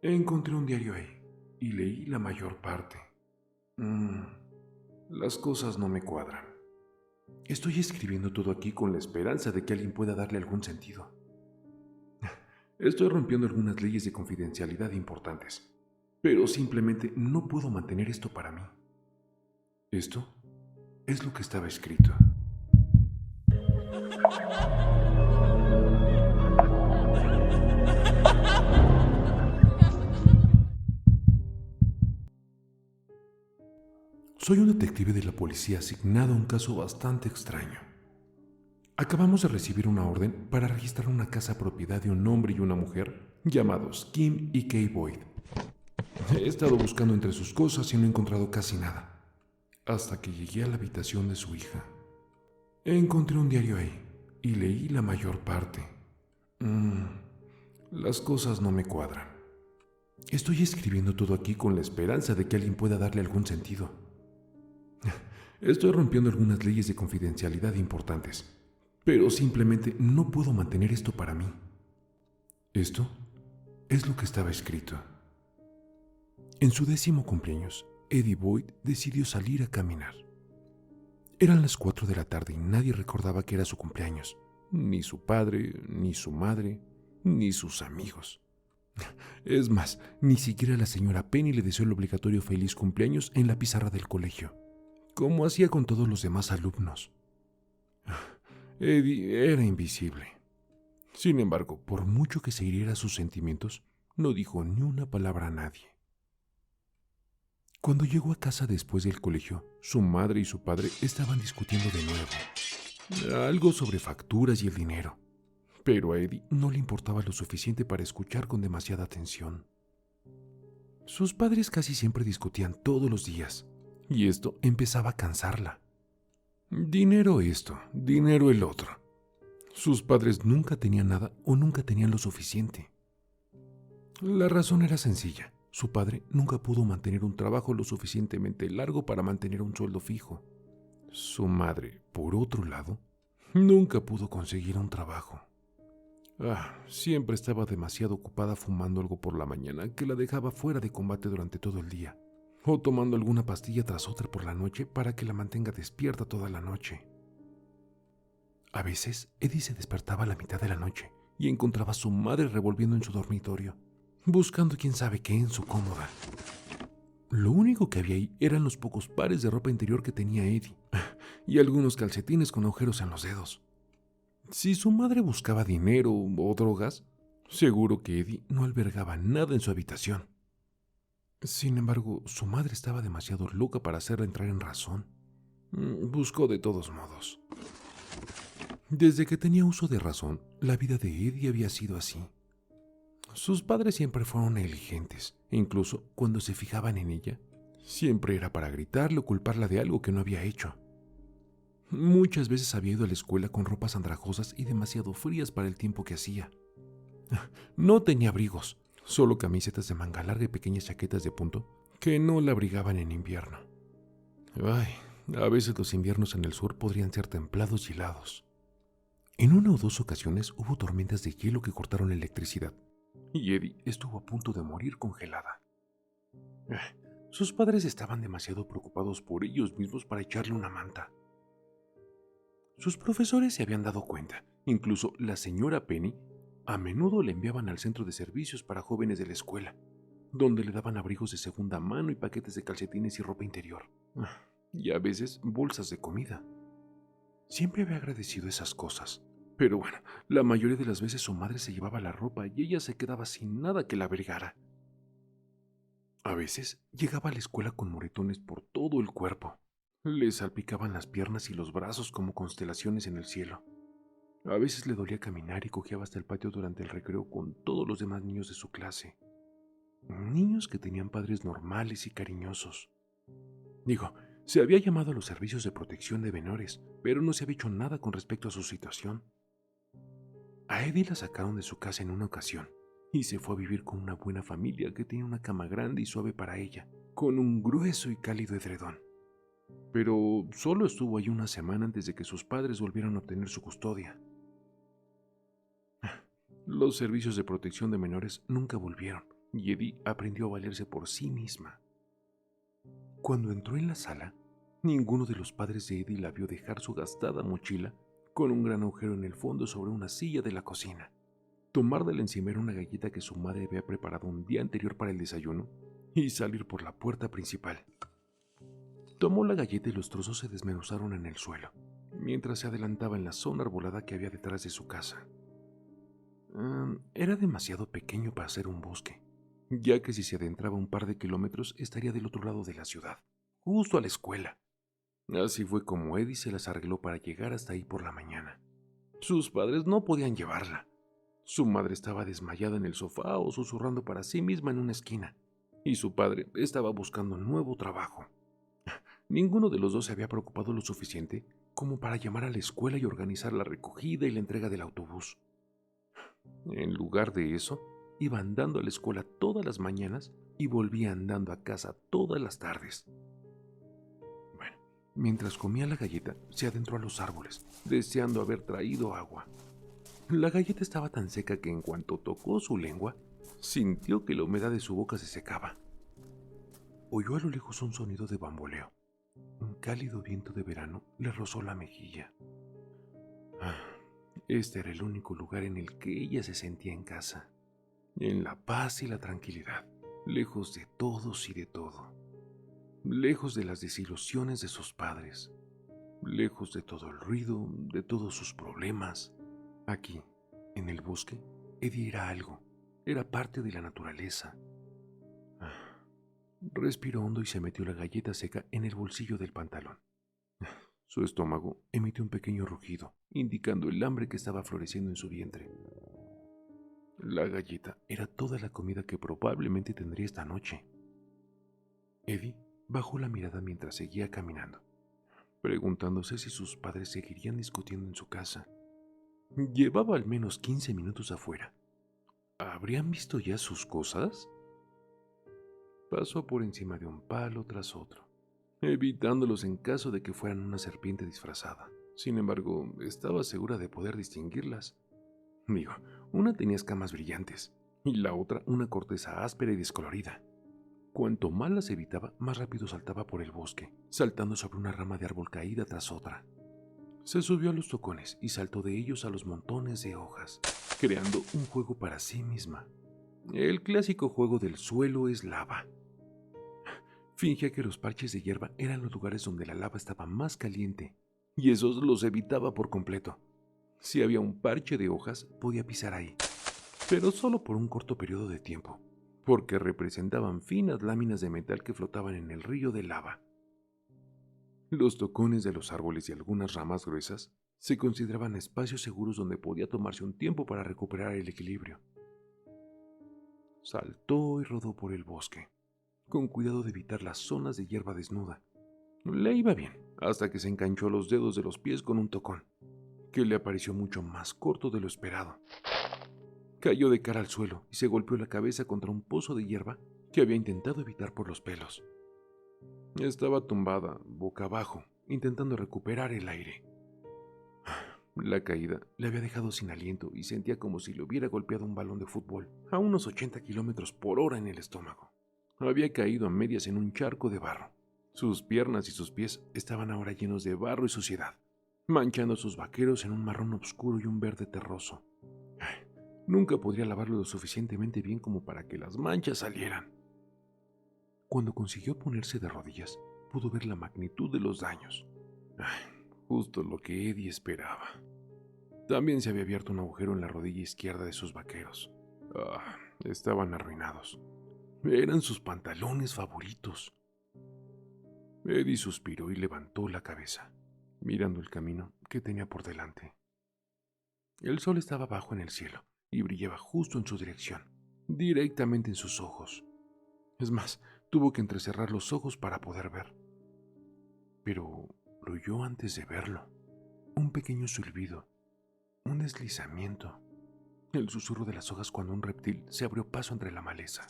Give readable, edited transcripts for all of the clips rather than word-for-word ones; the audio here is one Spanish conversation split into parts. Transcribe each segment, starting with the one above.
Encontré un diario ahí y leí la mayor parte. Mm, las cosas no me cuadran. Estoy escribiendo todo aquí con la esperanza de que alguien pueda darle algún sentido. Estoy rompiendo algunas leyes de confidencialidad importantes, pero simplemente no puedo mantener esto para mí. Esto es lo que estaba escrito. Soy un detective de la policía asignado a un caso bastante extraño. Acabamos de recibir una orden para registrar una casa propiedad de un hombre y una mujer llamados Kim y Kay Boyd. He estado buscando entre sus cosas y no he encontrado casi nada, hasta que llegué a la habitación de su hija. Encontré un diario ahí y leí la mayor parte. Mm, las cosas no me cuadran. Estoy escribiendo todo aquí con la esperanza de que alguien pueda darle algún sentido. Estoy rompiendo algunas leyes de confidencialidad importantes, pero simplemente no puedo mantener esto para mí. Esto es lo que estaba escrito. En su 10º cumpleaños, Eddie Boyd decidió salir a caminar. Eran las 4 de la tarde y nadie recordaba que era su cumpleaños. Ni su padre, ni su madre, ni sus amigos. Es más, ni siquiera la señora Penny le deseó el obligatorio feliz cumpleaños en la pizarra del colegio, como hacía con todos los demás alumnos. Eddie era invisible. Sin embargo, por mucho que se hiriera sus sentimientos, no dijo ni una palabra a nadie. Cuando llegó a casa después del colegio, su madre y su padre estaban discutiendo de nuevo. Algo sobre facturas y el dinero. Pero a Eddie no le importaba lo suficiente para escuchar con demasiada atención. Sus padres casi siempre discutían todos los días, y esto empezaba a cansarla. Dinero esto, dinero el otro. Sus padres nunca tenían nada o nunca tenían lo suficiente. La razón era sencilla. Su padre nunca pudo mantener un trabajo lo suficientemente largo para mantener un sueldo fijo. Su madre, por otro lado, nunca pudo conseguir un trabajo. Siempre estaba demasiado ocupada fumando algo por la mañana que la dejaba fuera de combate durante todo el día, o tomando alguna pastilla tras otra por la noche para que la mantenga despierta toda la noche. A veces, Eddie se despertaba a la mitad de la noche y encontraba a su madre revolviendo en su dormitorio, buscando quién sabe qué en su cómoda. Lo único que había ahí eran los pocos pares de ropa interior que tenía Eddie y algunos calcetines con agujeros en los dedos. Si su madre buscaba dinero o drogas, seguro que Eddie no albergaba nada en su habitación. Sin embargo, su madre estaba demasiado loca para hacerla entrar en razón. Buscó de todos modos. Desde que tenía uso de razón, la vida de Eddie había sido así. Sus padres siempre fueron negligentes, e incluso cuando se fijaban en ella, siempre era para gritarle o culparla de algo que no había hecho. Muchas veces había ido a la escuela con ropas andrajosas y demasiado frías para el tiempo que hacía. No tenía abrigos, solo camisetas de manga larga y pequeñas chaquetas de punto que no la abrigaban en invierno. A veces los inviernos en el sur podrían ser templados y helados. En una o dos ocasiones hubo tormentas de hielo que cortaron la electricidad, y Eddie estuvo a punto de morir congelada. Sus padres estaban demasiado preocupados por ellos mismos para echarle una manta. Sus profesores se habían dado cuenta, incluso la señora Penny a menudo le enviaban al centro de servicios para jóvenes de la escuela, donde le daban abrigos de segunda mano y paquetes de calcetines y ropa interior, y a veces bolsas de comida. Siempre había agradecido esas cosas, pero bueno, la mayoría de las veces su madre se llevaba la ropa y ella se quedaba sin nada que la abrigara. A veces llegaba a la escuela con moretones por todo el cuerpo. Le salpicaban las piernas y los brazos como constelaciones en el cielo. A veces le dolía caminar y cojeaba hasta el patio durante el recreo con todos los demás niños de su clase. Niños que tenían padres normales y cariñosos. Se había llamado a los servicios de protección de menores, pero no se había hecho nada con respecto a su situación. A Eddie la sacaron de su casa en una ocasión y se fue a vivir con una buena familia que tenía una cama grande y suave para ella, con un grueso y cálido edredón. Pero solo estuvo ahí una semana antes de que sus padres volvieran a obtener su custodia. Los servicios de protección de menores nunca volvieron, y Eddie aprendió a valerse por sí misma. Cuando entró en la sala, ninguno de los padres de Eddie la vio dejar su gastada mochila con un gran agujero en el fondo sobre una silla de la cocina, tomar de la encimera una galleta que su madre había preparado un día anterior para el desayuno y salir por la puerta principal. Tomó la galleta y los trozos se desmenuzaron en el suelo, mientras se adelantaba en la zona arbolada que había detrás de su casa. Era demasiado pequeño para ser un bosque, ya que si se adentraba un par de kilómetros estaría del otro lado de la ciudad, justo a la escuela. Así fue como Eddie se las arregló para llegar hasta ahí por la mañana. Sus padres no podían llevarla. Su madre estaba desmayada en el sofá o susurrando para sí misma en una esquina, y su padre estaba buscando nuevo trabajo. Ninguno de los dos se había preocupado lo suficiente como para llamar a la escuela y organizar la recogida y la entrega del autobús. En lugar de eso, iba andando a la escuela todas las mañanas y volvía andando a casa todas las tardes. Bueno, mientras comía la galleta, se adentró a los árboles, deseando haber traído agua. La galleta estaba tan seca que en cuanto tocó su lengua, sintió que la humedad de su boca se secaba. Oyó a lo lejos un sonido de bamboleo. Un cálido viento de verano le rozó la mejilla. Este era el único lugar en el que ella se sentía en casa, en la paz y la tranquilidad, lejos de todos y de todo, lejos de las desilusiones de sus padres, lejos de todo el ruido, de todos sus problemas. Aquí, en el bosque, Eddie era algo, era parte de la naturaleza. Respiró hondo y se metió la galleta seca en el bolsillo del pantalón. Su estómago emitió un pequeño rugido, indicando el hambre que estaba floreciendo en su vientre. La galleta era toda la comida que probablemente tendría esta noche. Eddie bajó la mirada mientras seguía caminando, preguntándose si sus padres seguirían discutiendo en su casa. Llevaba al menos 15 minutos afuera. ¿Habrían visto ya sus cosas? Pasó por encima de un palo tras otro, evitándolos en caso de que fueran una serpiente disfrazada. Sin embargo, estaba segura de poder distinguirlas. Digo, una tenía escamas brillantes y la otra una corteza áspera y descolorida. Cuanto más las evitaba, más rápido saltaba por el bosque, saltando sobre una rama de árbol caída tras otra. Se subió a los tocones y saltó de ellos a los montones de hojas, creando un juego para sí misma. El clásico juego del suelo es lava. Fingía que los parches de hierba eran los lugares donde la lava estaba más caliente, y esos los evitaba por completo. Si había un parche de hojas, podía pisar ahí, pero solo por un corto periodo de tiempo, porque representaban finas láminas de metal que flotaban en el río de lava. Los tocones de los árboles y algunas ramas gruesas se consideraban espacios seguros donde podía tomarse un tiempo para recuperar el equilibrio. Saltó y rodó por el bosque, con cuidado de evitar las zonas de hierba desnuda. Le iba bien, hasta que se enganchó los dedos de los pies con un tocón, que le pareció mucho más corto de lo esperado. Cayó de cara al suelo y se golpeó la cabeza contra un pozo de hierba que había intentado evitar por los pelos. Estaba tumbada, boca abajo, intentando recuperar el aire. La caída le había dejado sin aliento y sentía como si le hubiera golpeado un balón de fútbol a unos 80 kilómetros por hora en el estómago. Había caído a medias en un charco de barro. Sus piernas y sus pies estaban ahora llenos de barro y suciedad, manchando sus vaqueros en un marrón oscuro y un verde terroso. Nunca podría lavarlo lo suficientemente bien como para que las manchas salieran. Cuando consiguió ponerse de rodillas, pudo ver la magnitud de los daños. Justo lo que Eddie esperaba. También se había abierto un agujero en la rodilla izquierda de sus vaqueros. Estaban arruinados. Eran sus pantalones favoritos. Eddie suspiró y levantó la cabeza, mirando el camino que tenía por delante. El sol estaba bajo en el cielo y brillaba justo en su dirección, directamente en sus ojos. Es más, tuvo que entrecerrar los ojos para poder ver. Pero lo oyó antes de verlo. Un pequeño silbido, un deslizamiento, el susurro de las hojas cuando un reptil se abrió paso entre la maleza.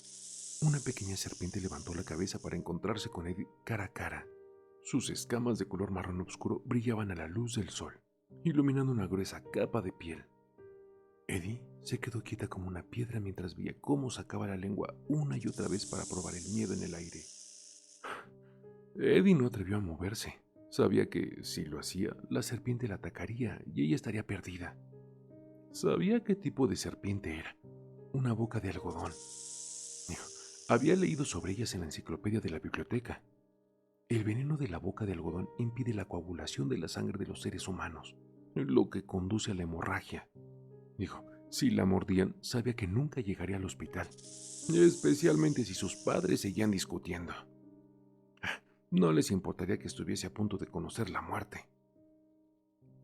Una pequeña serpiente levantó la cabeza para encontrarse con Eddie cara a cara. Sus escamas de color marrón oscuro brillaban a la luz del sol, iluminando una gruesa capa de piel. Eddie se quedó quieta como una piedra mientras veía cómo sacaba la lengua una y otra vez para probar el miedo en el aire. Eddie no atrevió a moverse. Sabía que, si lo hacía, la serpiente la atacaría y ella estaría perdida. Sabía qué tipo de serpiente era. Una boca de algodón. Había leído sobre ellas en la enciclopedia de la biblioteca. El veneno de la boca de algodón impide la coagulación de la sangre de los seres humanos, lo que conduce a la hemorragia. Si la mordían, sabía que nunca llegaría al hospital, especialmente si sus padres seguían discutiendo. No les importaría que estuviese a punto de conocer la muerte.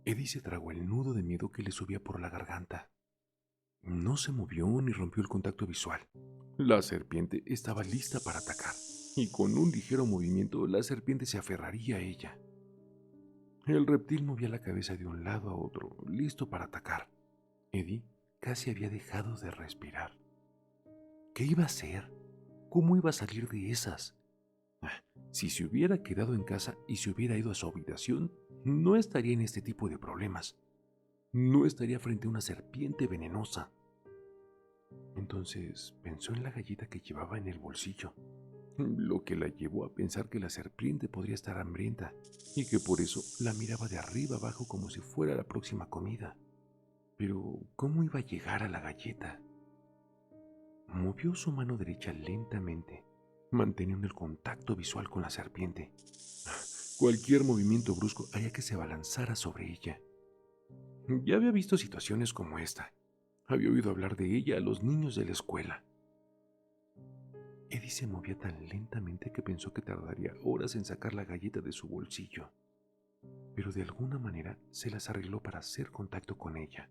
Eddie se tragó el nudo de miedo que le subía por la garganta. No se movió ni rompió el contacto visual. La serpiente estaba lista para atacar, y con un ligero movimiento la serpiente se aferraría a ella. El reptil movía la cabeza de un lado a otro, listo para atacar. Eddie casi había dejado de respirar. ¿Qué iba a hacer? ¿Cómo iba a salir de esas? Si se hubiera quedado en casa y se hubiera ido a su habitación, no estaría en este tipo de problemas. No estaría frente a una serpiente venenosa. Entonces pensó en la galleta que llevaba en el bolsillo, lo que la llevó a pensar que la serpiente podría estar hambrienta y que por eso la miraba de arriba abajo como si fuera la próxima comida. Pero, ¿cómo iba a llegar a la galleta? Movió su mano derecha lentamente, manteniendo el contacto visual con la serpiente. Cualquier movimiento brusco haría que se abalanzara sobre ella. Ya había visto situaciones como esta. Había oído hablar de ella a los niños de la escuela. Eddie se movía tan lentamente que pensó que tardaría horas en sacar la galleta de su bolsillo, pero de alguna manera se las arregló para hacer contacto con ella.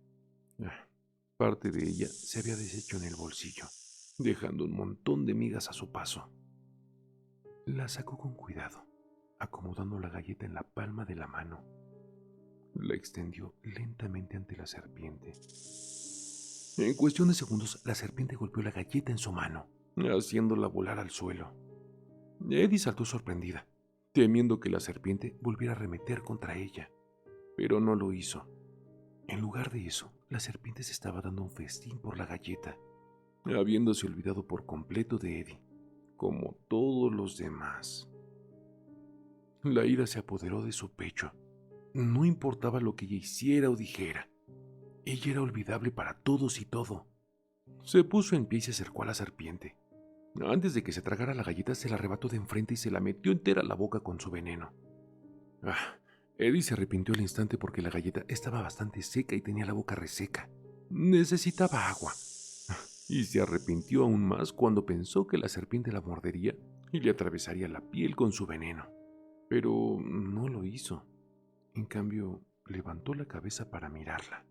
Parte de ella se había deshecho en el bolsillo, dejando un montón de migas a su paso. La sacó con cuidado, acomodando la galleta en la palma de la mano. La extendió lentamente ante la serpiente. En cuestión de segundos, la serpiente golpeó la galleta en su mano, haciéndola volar al suelo. Eddie saltó sorprendida, temiendo que la serpiente volviera a arremeter contra ella, pero no lo hizo. En lugar de eso, la serpiente se estaba dando un festín por la galleta, habiéndose olvidado por completo de Eddie, como todos los demás. La ira se apoderó de su pecho. No importaba lo que ella hiciera o dijera. Ella era olvidable para todos y todo. Se puso en pie y se acercó a la serpiente. Antes de que se tragara la galleta, se la arrebató de enfrente y se la metió entera a la boca con su veneno. Eddie se arrepintió al instante porque la galleta estaba bastante seca y tenía la boca reseca. Necesitaba agua. Y se arrepintió aún más cuando pensó que la serpiente la mordería y le atravesaría la piel con su veneno. Pero no lo hizo. En cambio, levantó la cabeza para mirarla.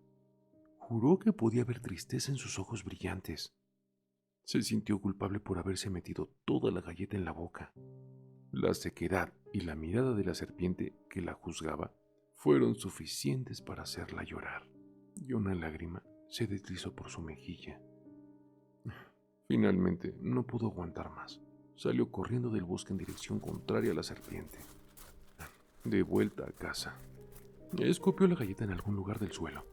Juró que podía ver tristeza en sus ojos brillantes. Se sintió culpable por haberse metido toda la galleta en la boca. La sequedad y la mirada de la serpiente que la juzgaba fueron suficientes para hacerla llorar, y una lágrima se deslizó por su mejilla. Finalmente no pudo aguantar más. Salió corriendo del bosque en dirección contraria a la serpiente. De vuelta a casa, escupió la galleta en algún lugar del suelo,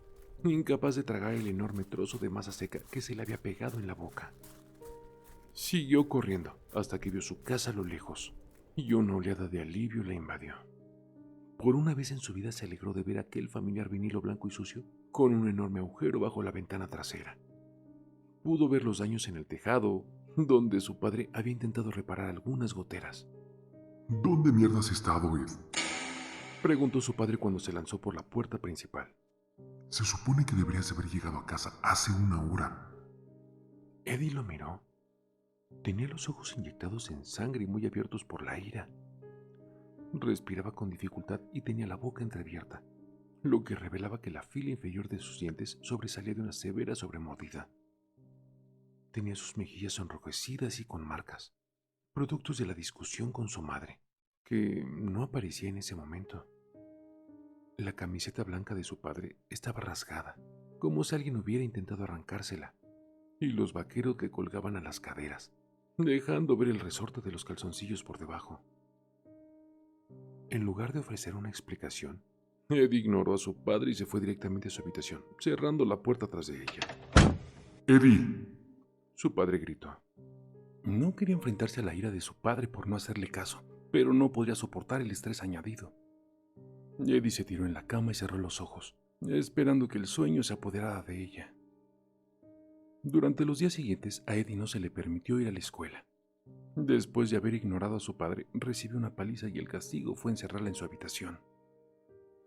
incapaz de tragar el enorme trozo de masa seca que se le había pegado en la boca. Siguió corriendo hasta que vio su casa a lo lejos, y una oleada de alivio la invadió. Por una vez en su vida se alegró de ver aquel familiar vinilo blanco y sucio con un enorme agujero bajo la ventana trasera. Pudo ver los daños en el tejado, donde su padre había intentado reparar algunas goteras. ¿Dónde mierda has estado, Ed? Preguntó su padre cuando se lanzó por la puerta principal. Se supone que deberías haber llegado a casa hace una hora. Eddie lo miró. Tenía los ojos inyectados en sangre y muy abiertos por la ira. Respiraba con dificultad y tenía la boca entreabierta, lo que revelaba que la fila inferior de sus dientes sobresalía de una severa sobremordida. Tenía sus mejillas enrojecidas y con marcas, productos de la discusión con su madre, que no aparecía en ese momento. La camiseta blanca de su padre estaba rasgada, como si alguien hubiera intentado arrancársela, y los vaqueros le colgaban a las caderas, dejando ver el resorte de los calzoncillos por debajo. En lugar de ofrecer una explicación, Eddie ignoró a su padre y se fue directamente a su habitación, cerrando la puerta tras de ella. Eddie. Su padre gritó. No quería enfrentarse a la ira de su padre por no hacerle caso, pero no podría soportar el estrés añadido. Eddie se tiró en la cama y cerró los ojos, esperando que el sueño se apoderara de ella. Durante los días siguientes, a Eddie no se le permitió ir a la escuela. Después de haber ignorado a su padre, recibió una paliza y el castigo fue encerrarla en su habitación.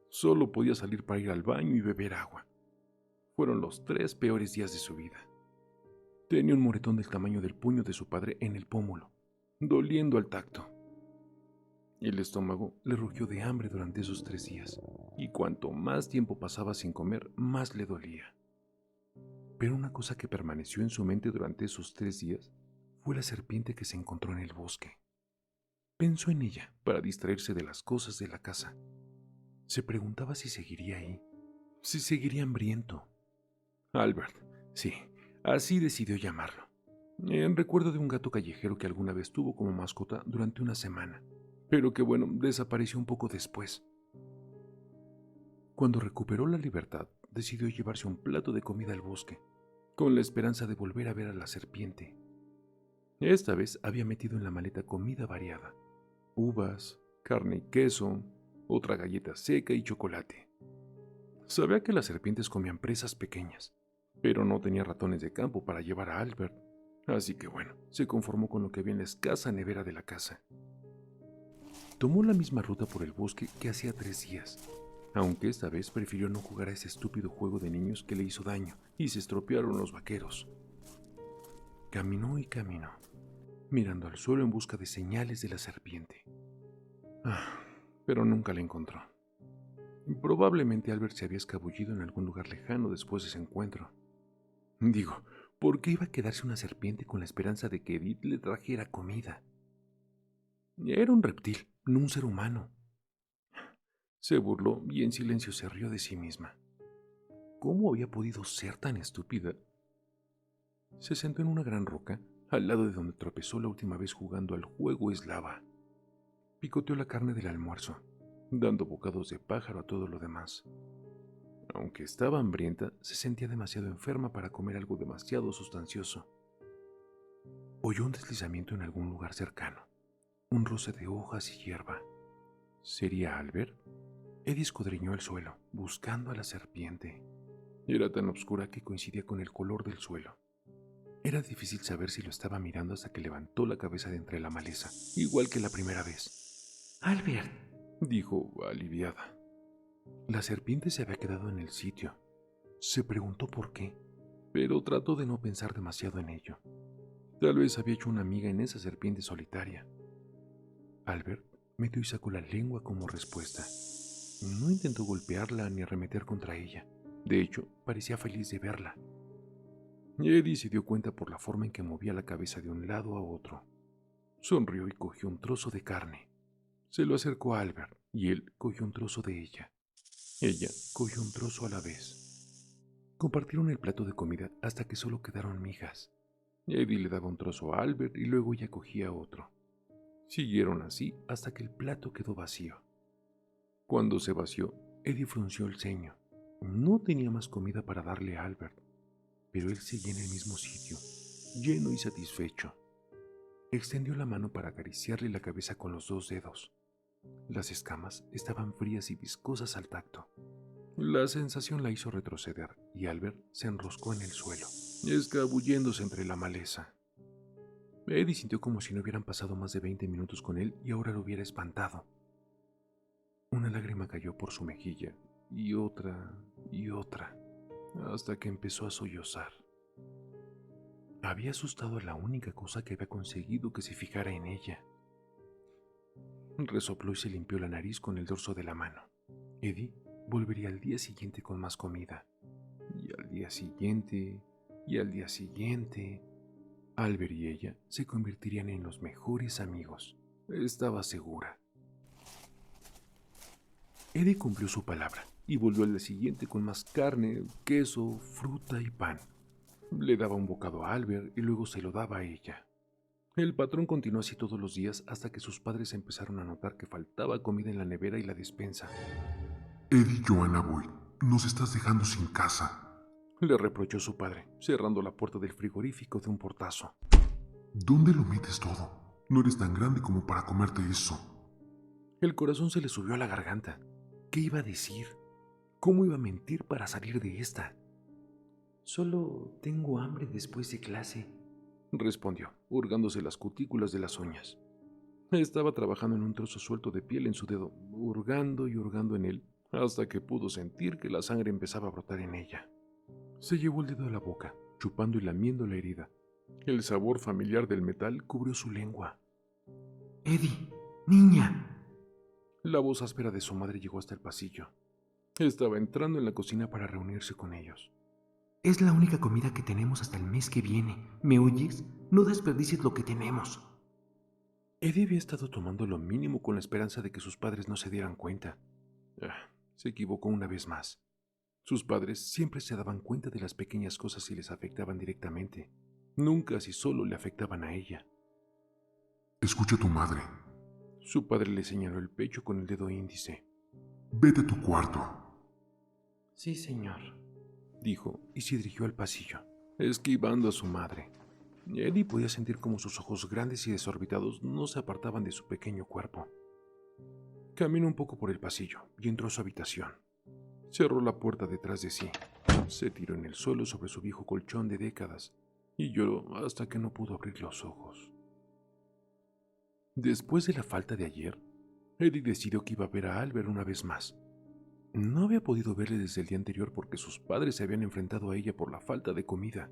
Solo podía salir para ir al baño y beber agua. Fueron los 3 peores días de su vida. Tenía un moretón del tamaño del puño de su padre en el pómulo, doliendo al tacto. El estómago le rugió de hambre durante esos 3 días, y cuanto más tiempo pasaba sin comer, más le dolía. Pero una cosa que permaneció en su mente durante esos 3 días fue la serpiente que se encontró en el bosque. Pensó en ella para distraerse de las cosas de la casa. Se preguntaba si seguiría ahí, si seguiría hambriento. Albert, sí, así decidió llamarlo. En recuerdo de un gato callejero que alguna vez tuvo como mascota durante una semana, pero que bueno, desapareció un poco después. Cuando recuperó la libertad, decidió llevarse un plato de comida al bosque, con la esperanza de volver a ver a la serpiente. Esta vez había metido en la maleta comida variada: uvas, carne y queso, otra galleta seca y chocolate. Sabía que las serpientes comían presas pequeñas, pero no tenía ratones de campo para llevar a Albert, así que bueno, se conformó con lo que había en la escasa nevera de la casa. Tomó la misma ruta por el bosque que hacía 3 días, aunque esta vez prefirió no jugar a ese estúpido juego de niños que le hizo daño y se estropearon los vaqueros. Caminó y caminó, mirando al suelo en busca de señales de la serpiente. Pero nunca la encontró. Probablemente Albert se había escabullido en algún lugar lejano después de ese encuentro. Digo, ¿por qué iba a quedarse una serpiente con la esperanza de que Edith le trajera comida? Era un reptil, no un ser humano. Se burló y en silencio se rió de sí misma. ¿Cómo había podido ser tan estúpida? Se sentó en una gran roca, al lado de donde tropezó la última vez jugando al juego eslava. Picoteó la carne del almuerzo, dando bocados de pájaro a todo lo demás. Aunque estaba hambrienta, se sentía demasiado enferma para comer algo demasiado sustancioso. Oyó un deslizamiento en algún lugar cercano, un roce de hojas y hierba. ¿Sería Albert? Eddie escudriñó el suelo, buscando a la serpiente. Era tan oscura que coincidía con el color del suelo. Era difícil saber si lo estaba mirando hasta que levantó la cabeza de entre la maleza, igual que la primera vez. «Albert», dijo aliviada. La serpiente se había quedado en el sitio. Se preguntó por qué, pero trató de no pensar demasiado en ello. Tal vez había hecho una amiga en esa serpiente solitaria. Albert metió y sacó la lengua como respuesta. No intentó golpearla ni arremeter contra ella. De hecho, parecía feliz de verla. Eddie se dio cuenta por la forma en que movía la cabeza de un lado a otro. Sonrió y cogió un trozo de carne. Se lo acercó a Albert y él cogió un trozo de ella. Ella cogió un trozo a la vez. Compartieron el plato de comida hasta que solo quedaron migas. Eddie le daba un trozo a Albert y luego ella cogía otro. Siguieron así hasta que el plato quedó vacío. Cuando se vació, Eddie frunció el ceño. No tenía más comida para darle a Albert, pero él seguía en el mismo sitio, lleno y satisfecho. Extendió la mano para acariciarle la cabeza con los 2 dedos. Las escamas estaban frías y viscosas al tacto. La sensación la hizo retroceder y Albert se enroscó en el suelo, escabulléndose entre la maleza. Eddie sintió como si no hubieran pasado más de 20 minutos con él y ahora lo hubiera espantado. Una lágrima cayó por su mejilla y otra, hasta que empezó a sollozar. Había asustado a la única cosa que había conseguido que se fijara en ella. Resopló y se limpió la nariz con el dorso de la mano. Eddie volvería al día siguiente con más comida. Y al día siguiente, y al día siguiente. Albert y ella se convertirían en los mejores amigos. Estaba segura. Eddie cumplió su palabra y volvió al día siguiente con más carne, queso, fruta y pan. Le daba un bocado a Albert y luego se lo daba a ella. El patrón continuó así todos los días hasta que sus padres empezaron a notar que faltaba comida en la nevera y la despensa. Eddie Joanna Boyd, nos estás dejando sin casa. Le reprochó su padre, cerrando la puerta del frigorífico de un portazo. ¿Dónde lo metes todo? No eres tan grande como para comerte eso. El corazón se le subió a la garganta. ¿Qué iba a decir? ¿Cómo iba a mentir para salir de esta? Solo tengo hambre después de clase, respondió, hurgándose las cutículas de las uñas. Estaba trabajando en un trozo suelto de piel en su dedo, hurgando y hurgando en él, hasta que pudo sentir que la sangre empezaba a brotar en ella. Se llevó el dedo a la boca, chupando y lamiendo la herida. El sabor familiar del metal cubrió su lengua. Eddie, niña. La voz áspera de su madre llegó hasta el pasillo. Estaba entrando en la cocina para reunirse con ellos. Es la única comida que tenemos hasta el mes que viene. ¿Me oyes? No desperdicies lo que tenemos. Eddie había estado tomando lo mínimo con la esperanza de que sus padres no se dieran cuenta. Se equivocó una vez más. Sus padres siempre se daban cuenta de las pequeñas cosas y les afectaban directamente. Nunca si solo le afectaban a ella. Escucha a tu madre. Su padre le señaló el pecho con el dedo índice. Vete a tu cuarto. Sí, señor, dijo y se dirigió al pasillo, esquivando a su madre. Eddie podía sentir cómo sus ojos grandes y desorbitados no se apartaban de su pequeño cuerpo. Caminó un poco por el pasillo y entró a su habitación. Cerró la puerta detrás de sí. Se tiró en el suelo sobre su viejo colchón de décadas y lloró hasta que no pudo abrir los ojos. Después de la falta de ayer, Eddie decidió que iba a ver a Albert una vez más. No había podido verle desde el día anterior porque sus padres se habían enfrentado a ella por la falta de comida.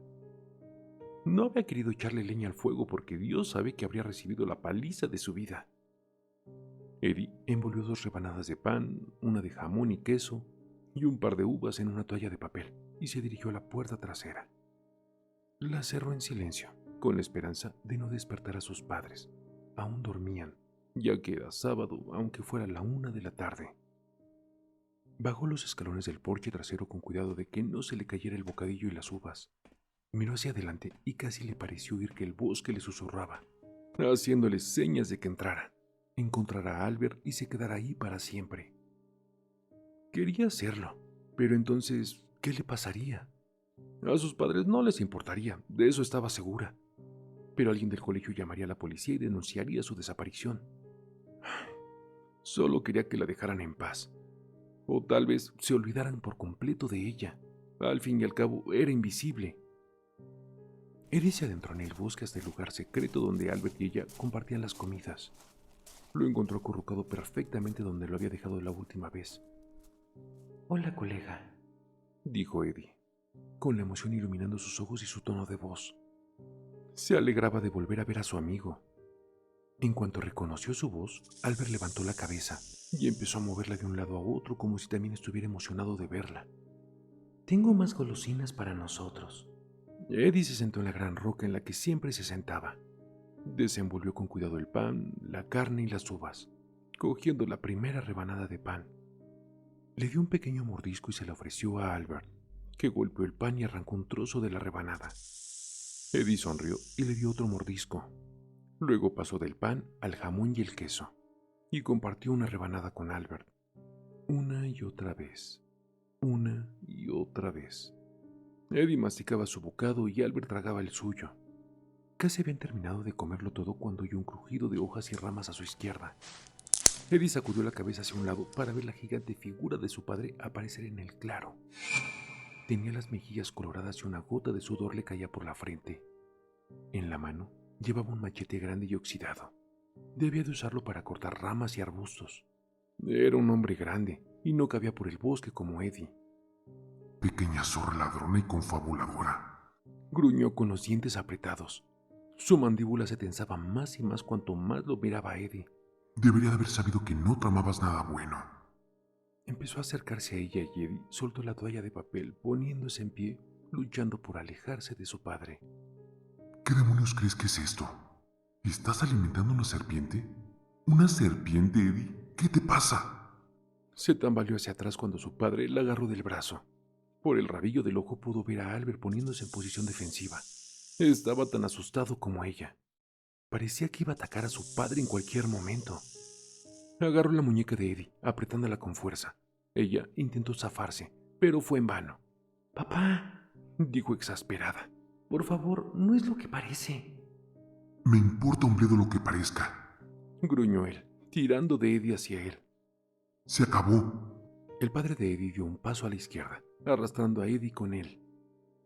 No había querido echarle leña al fuego porque Dios sabe que habría recibido la paliza de su vida. Eddie envolvió 2 rebanadas de pan, una de jamón y queso y un par de uvas en una toalla de papel y se dirigió a la puerta trasera. La cerró en silencio, con la esperanza de no despertar a sus padres. Aún dormían, ya que era sábado, aunque fuera la 1 de la tarde. Bajó los escalones del porche trasero con cuidado de que no se le cayera el bocadillo y las uvas. Miró hacia adelante y casi le pareció oír que el bosque le susurraba, haciéndole señas de que entrara, encontrara a Albert y se quedara ahí para siempre. Quería hacerlo, pero entonces, ¿qué le pasaría? A sus padres no les importaría, de eso estaba segura. Pero alguien del colegio llamaría a la policía y denunciaría su desaparición. Solo quería que la dejaran en paz. O tal vez se olvidaran por completo de ella. Al fin y al cabo, era invisible. Eddie se adentró en el bosque hasta el lugar secreto donde Albert y ella compartían las comidas. Lo encontró acurrucado perfectamente donde lo había dejado la última vez. Hola, colega, dijo Eddie, con la emoción iluminando sus ojos y su tono de voz. Se alegraba de volver a ver a su amigo. En cuanto reconoció su voz, Albert levantó la cabeza y empezó a moverla de un lado a otro como si también estuviera emocionado de verla. Tengo más golosinas para nosotros. Eddie se sentó en la gran roca en la que siempre se sentaba. Desenvolvió con cuidado el pan, la carne y las uvas, cogiendo la primera rebanada de pan. Le dio un pequeño mordisco y se la ofreció a Albert, que golpeó el pan y arrancó un trozo de la rebanada. Eddie sonrió y le dio otro mordisco. Luego pasó del pan al jamón y el queso, y compartió una rebanada con Albert. Una y otra vez. Una y otra vez. Eddie masticaba su bocado y Albert tragaba el suyo. Casi habían terminado de comerlo todo cuando oyó un crujido de hojas y ramas a su izquierda. Eddie sacudió la cabeza hacia un lado para ver la gigante figura de su padre aparecer en el claro. Tenía las mejillas coloradas y una gota de sudor le caía por la frente. En la mano llevaba un machete grande y oxidado. Debía de usarlo para cortar ramas y arbustos. Era un hombre grande y no cabía por el bosque como Eddie. Pequeña zorra ladrona y confabuladora, gruñó con los dientes apretados. Su mandíbula se tensaba más y más cuanto más lo miraba a Eddie. Debería de haber sabido que no tramabas nada bueno. Empezó a acercarse a ella y Eddie soltó la toalla de papel, poniéndose en pie, luchando por alejarse de su padre. ¿Qué demonios crees que es esto? ¿Estás alimentando una serpiente? ¿Una serpiente, Eddie? ¿Qué te pasa? Se tambaleó hacia atrás cuando su padre la agarró del brazo. Por el rabillo del ojo pudo ver a Albert poniéndose en posición defensiva. Estaba tan asustado como ella. Parecía que iba a atacar a su padre en cualquier momento. Agarró la muñeca de Eddie, apretándola con fuerza. Ella intentó zafarse, pero fue en vano. Papá, Dijo exasperada. por favor, no es lo que parece. Me importa un bledo lo que parezca. Gruñó él, tirando de Eddie hacia él. Se acabó. El padre de Eddie dio un paso a la izquierda, arrastrando a Eddie con él.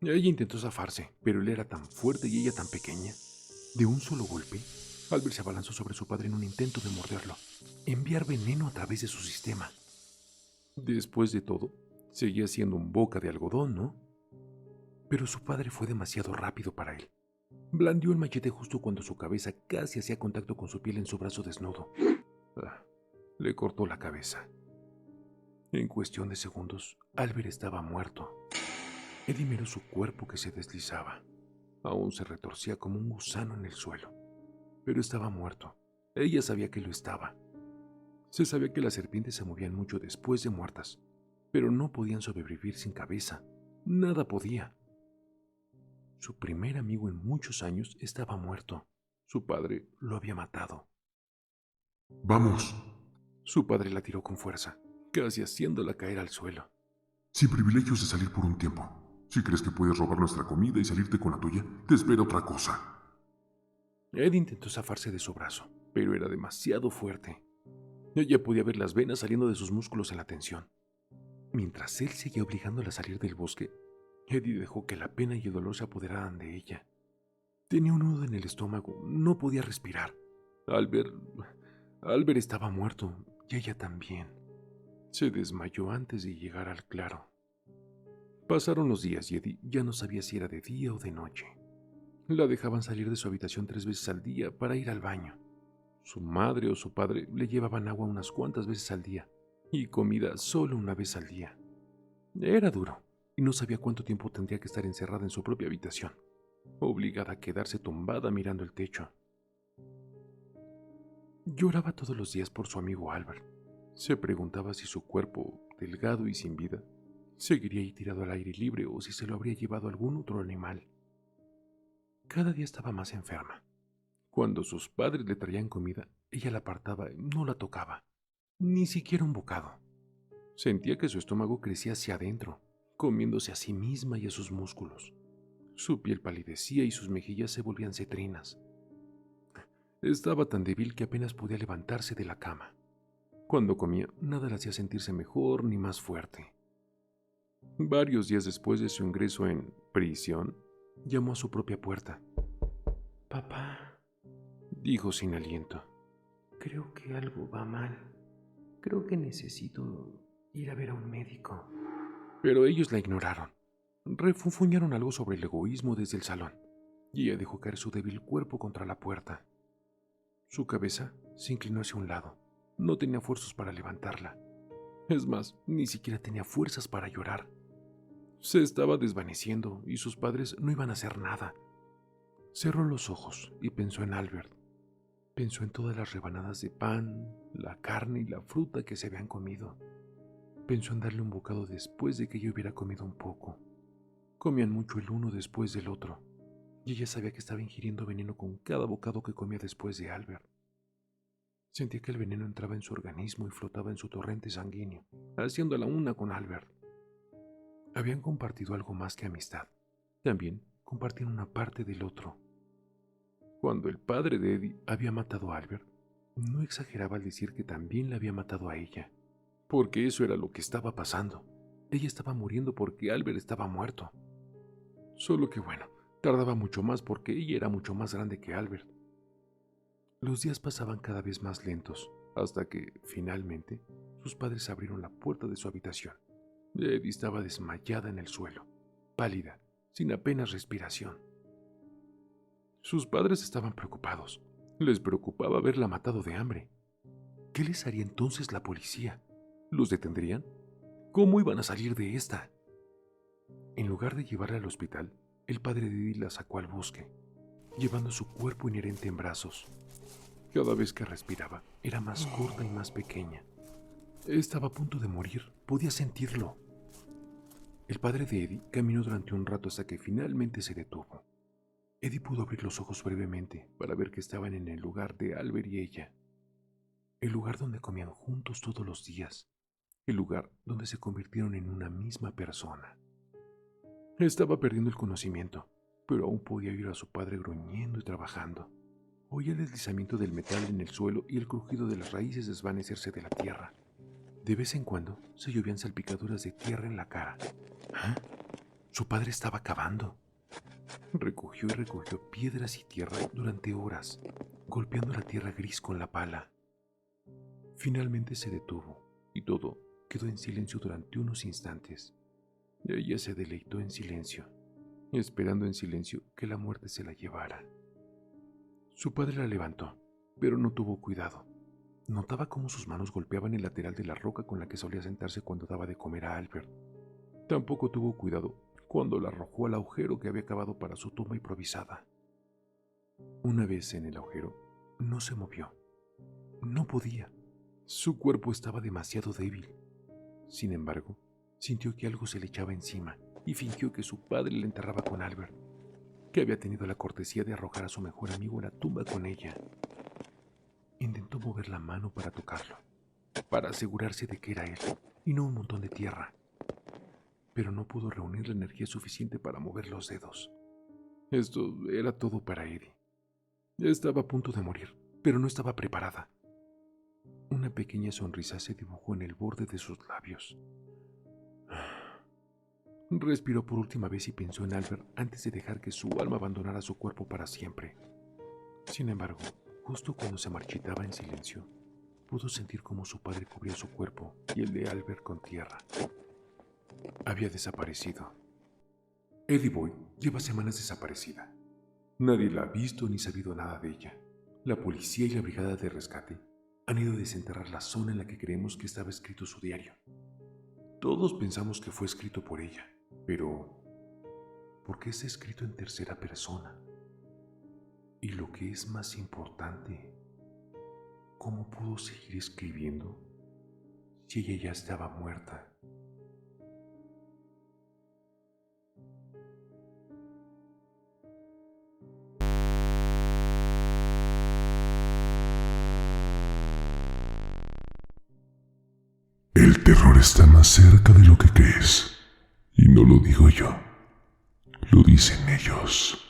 Ella intentó zafarse, pero él era tan fuerte y ella tan pequeña. De un solo golpe, Albert se abalanzó sobre su padre en un intento de morderlo, enviar veneno a través de su sistema. Después de todo, seguía siendo un boca de algodón, ¿no? Pero su padre fue demasiado rápido para él. Blandió el machete justo cuando su cabeza casi hacía contacto con su piel en su brazo desnudo. Le cortó la cabeza. En cuestión de segundos, Albert estaba muerto. Eddie miró su cuerpo que se deslizaba. Aún se retorcía como un gusano en el suelo. Pero estaba muerto. Ella sabía que lo estaba. Se sabía que las serpientes se movían mucho después de muertas, pero no podían sobrevivir sin cabeza. Nada podía. Su primer amigo en muchos años estaba muerto. Su padre lo había matado. Vamos. Su padre la tiró con fuerza, casi haciéndola caer al suelo. Sin privilegios de salir por un tiempo. Si crees que puedes robar nuestra comida y salirte con la tuya, te espera otra cosa. Ed intentó zafarse de su brazo, pero era demasiado fuerte. Ella podía ver las venas saliendo de sus músculos en la tensión. Mientras él seguía obligándola a salir del bosque, Eddie dejó que la pena y el dolor se apoderaran de ella. Tenía un nudo en el estómago, no podía respirar. Albert estaba muerto y ella también. Se desmayó antes de llegar al claro. Pasaron los días y Eddie ya no sabía si era de día o de noche. La dejaban salir de su habitación 3 veces al día para ir al baño. Su madre o su padre le llevaban agua unas cuantas veces al día y comida solo una vez al día. Era duro y no sabía cuánto tiempo tendría que estar encerrada en su propia habitación, obligada a quedarse tumbada mirando el techo. Lloraba todos los días por su amigo Albert. Se preguntaba si su cuerpo, delgado y sin vida, seguiría ahí tirado al aire libre o si se lo habría llevado algún otro animal. Cada día estaba más enferma. Cuando sus padres le traían comida, ella la apartaba y no la tocaba, ni siquiera un bocado. Sentía que su estómago crecía hacia adentro, comiéndose a sí misma y a sus músculos. Su piel palidecía y sus mejillas se volvían cetrinas. Estaba tan débil que apenas podía levantarse de la cama. Cuando comía, nada la hacía sentirse mejor ni más fuerte. Varios días después de su ingreso en prisión, llamó a su propia puerta. Papá, Dijo sin aliento. creo que algo va mal. Creo que necesito ir a ver a un médico. Pero ellos la ignoraron. Refunfuñaron algo sobre el egoísmo desde el salón, y ella dejó caer su débil cuerpo contra la puerta. Su cabeza se inclinó hacia un lado. No tenía fuerzas para levantarla. Es más, ni siquiera tenía fuerzas para llorar. Se estaba desvaneciendo y sus padres no iban a hacer nada. Cerró los ojos y pensó en Albert. Pensó en todas las rebanadas de pan, la carne y la fruta que se habían comido. Pensó en darle un bocado después de que ella hubiera comido un poco. Comían mucho el uno después del otro, y ella sabía que estaba ingiriendo veneno con cada bocado que comía después de Albert. Sentía que el veneno entraba en su organismo y flotaba en su torrente sanguíneo, haciéndola una con Albert. Habían compartido algo más que amistad. También compartían una parte del otro. Cuando el padre de Eddie había matado a Albert, no exageraba al decir que también la había matado a ella, porque eso era lo que estaba pasando. Ella estaba muriendo porque Albert estaba muerto. Solo que bueno, tardaba mucho más porque ella era mucho más grande que Albert. Los días pasaban cada vez más lentos, hasta que, finalmente, sus padres abrieron la puerta de su habitación. Eddie estaba desmayada en el suelo, pálida, sin apenas respiración. Sus padres estaban preocupados. Les preocupaba haberla matado de hambre. ¿Qué les haría entonces la policía? ¿Los detendrían? ¿Cómo iban a salir de esta? En lugar de llevarla al hospital, el padre de Eddie la sacó al bosque, llevando su cuerpo inherente en brazos. Cada vez que respiraba, era más corta y más pequeña. Estaba a punto de morir, podía sentirlo. El padre de Eddie caminó durante un rato hasta que finalmente se detuvo. Eddie pudo abrir los ojos brevemente para ver que estaban en el lugar de Albert y ella. El lugar donde comían juntos todos los días. el lugar donde se convirtieron en una misma persona. Estaba perdiendo el conocimiento, pero aún podía oír a su padre gruñendo y trabajando. Oía el deslizamiento del metal en el suelo y el crujido de las raíces desvanecerse de la tierra. De vez en cuando se llovían salpicaduras de tierra en la cara. ¿Ah? Su padre estaba cavando. Recogió y recogió piedras y tierra durante horas, golpeando la tierra gris con la pala. Finalmente se detuvo y todo quedó en silencio durante unos instantes. Ella se deleitó en silencio, esperando en silencio que la muerte se la llevara. Su padre la levantó, pero no tuvo cuidado. Notaba cómo sus manos golpeaban el lateral de la roca con la que solía sentarse cuando daba de comer a Albert. Tampoco tuvo cuidado cuando la arrojó al agujero que había cavado para su tumba improvisada. Una vez en el agujero, no se movió. No podía. Su cuerpo estaba demasiado débil. Sin embargo, sintió que algo se le echaba encima y fingió que su padre la enterraba con Albert, que había tenido la cortesía de arrojar a su mejor amigo a la tumba con ella. Intentó mover la mano para tocarlo, para asegurarse de que era él y no un montón de tierra, pero no pudo reunir la energía suficiente para mover los dedos. Esto era todo para Eddie. Estaba a punto de morir, pero no estaba preparada. Una pequeña sonrisa se dibujó en el borde de sus labios. Respiró por última vez y pensó en Albert antes de dejar que su alma abandonara su cuerpo para siempre. Sin embargo, justo cuando se marchitaba en silencio, pudo sentir cómo su padre cubría su cuerpo y el de Albert con tierra. Había desaparecido. Eddie Boyd lleva semanas desaparecida. Nadie la ha visto ni sabido nada de ella. La policía y la brigada de rescate han ido a desenterrar la zona en la que creemos que estaba escrito su diario. Todos pensamos que fue escrito por ella, pero ¿por qué está escrito en tercera persona? Y lo que es más importante, ¿cómo pudo seguir escribiendo si ella ya estaba muerta? El terror está más cerca de lo que crees. Y no lo digo yo, lo dicen ellos.